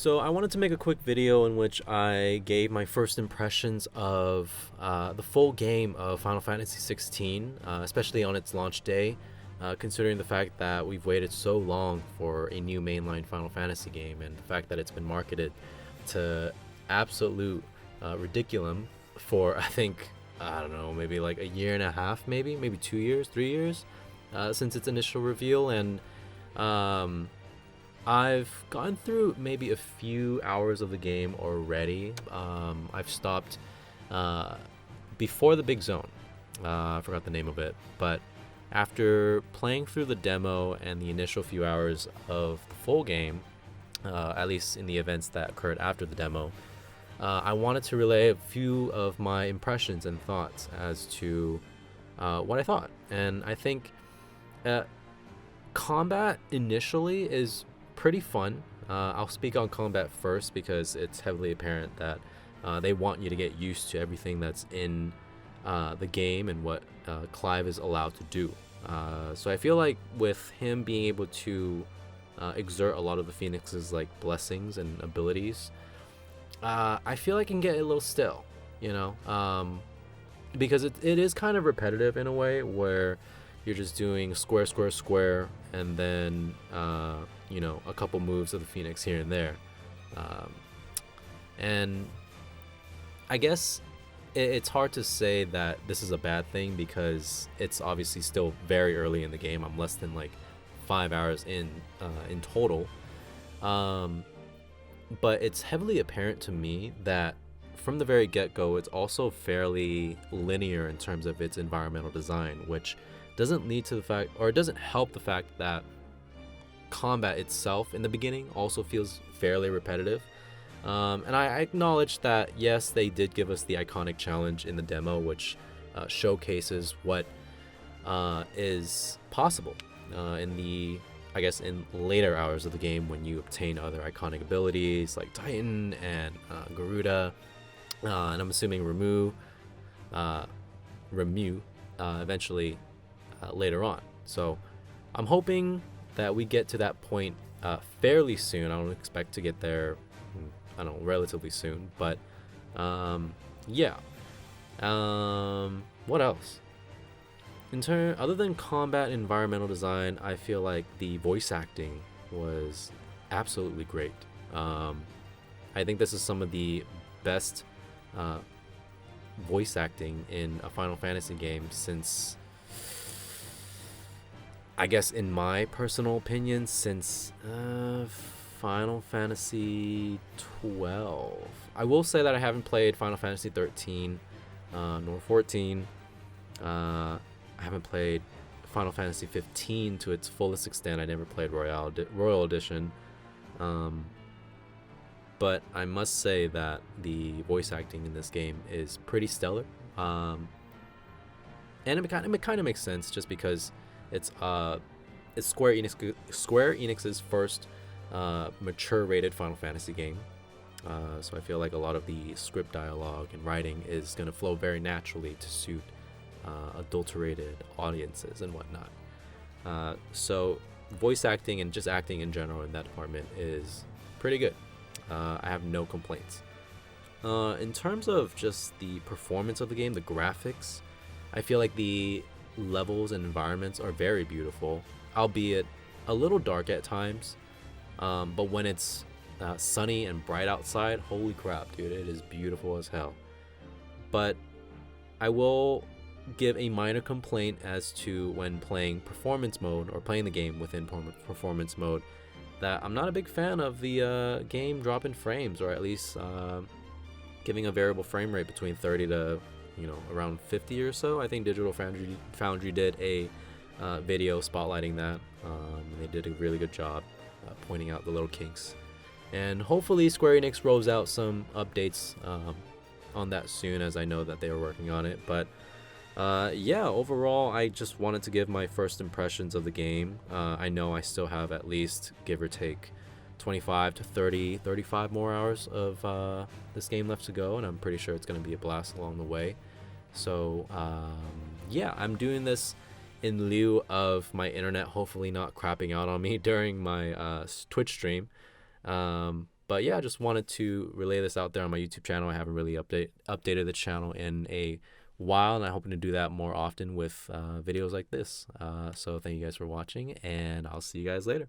So I wanted to make a quick video in which I gave my first impressions of the full game of Final Fantasy XVI, especially on its launch day, considering the fact that we've waited so long for a new mainline Final Fantasy game and the fact that it's been marketed to absolute ridiculum for, I think, I don't know, maybe like a year and a half, maybe 2 years, 3 years since its initial reveal. And I've gone through maybe a few hours of the game already. I've stopped before the big zone. I forgot the name of it, but after playing through the demo and the initial few hours of the full game, at least in the events that occurred after the demo, I wanted to relay a few of my impressions and thoughts as to what I thought. And I think combat initially is pretty fun. I'll speak on combat first because it's heavily apparent that they want you to get used to everything that's in the game and what Clive is allowed to do. So I feel like with him being able to exert a lot of the Phoenix's like blessings and abilities, I feel like it can get a little stale, because it is kind of repetitive in a way where you're just doing square, square, square, and then a couple moves of the Phoenix here and there, and I guess it's hard to say that this is a bad thing because it's obviously still very early in the game. I'm less than like 5 hours in total, but it's heavily apparent to me that from the very get-go it's also fairly linear in terms of its environmental design, which doesn't lead to the fact, or it doesn't help the fact that combat itself in the beginning also feels fairly repetitive. And I acknowledge that yes, they did give us the iconic challenge in the demo, which showcases what is possible in later hours of the game when you obtain other iconic abilities like Titan and Garuda, and I'm assuming Remu eventually later on. So I'm hoping that we get to that point fairly soon. I don't expect to get there, relatively soon, but yeah. What else? Other than combat and environmental design, I feel like the voice acting was absolutely great. I think this is some of the best voice acting in a Final Fantasy game since, I guess in my personal opinion, since Final Fantasy 12. I will say that I haven't played Final Fantasy 13 nor 14. I haven't played Final Fantasy 15 to its fullest extent. I never played Royal Edition. But I must say that the voice acting in this game is pretty stellar. And it kind of makes sense just because it's Square Enix's first mature rated Final Fantasy game. So I feel like a lot of the script dialogue and writing is going to flow very naturally to suit adulterated audiences and whatnot. So voice acting and just acting in general in that department is pretty good. I have no complaints. In terms of just the performance of the game, the graphics, I feel like the levels and environments are very beautiful, albeit a little dark at times. But when it's sunny and bright outside, holy crap, dude, it is beautiful as hell. But I will give a minor complaint as to when playing performance mode or playing the game within performance mode, that I'm not a big fan of the game dropping frames, or at least giving a variable frame rate between 30 to around 50 or so. I think Digital Foundry did a video spotlighting that. They did a really good job pointing out the little kinks, and hopefully Square Enix rolls out some updates on that soon, as I know that they are working on it. But yeah, overall I just wanted to give my first impressions of the game. I know I still have at least, give or take, 25 to 35 more hours of this game left to go, and I'm pretty sure it's going to be a blast along the way. So yeah, I'm doing this in lieu of my internet hopefully not crapping out on me during my Twitch stream. But But yeah, I just wanted to relay this out there on my YouTube channel. I haven't really updated the channel in a while, and I'm hoping to do that more often with videos like this. So thank you guys for watching, and I'll see you guys later.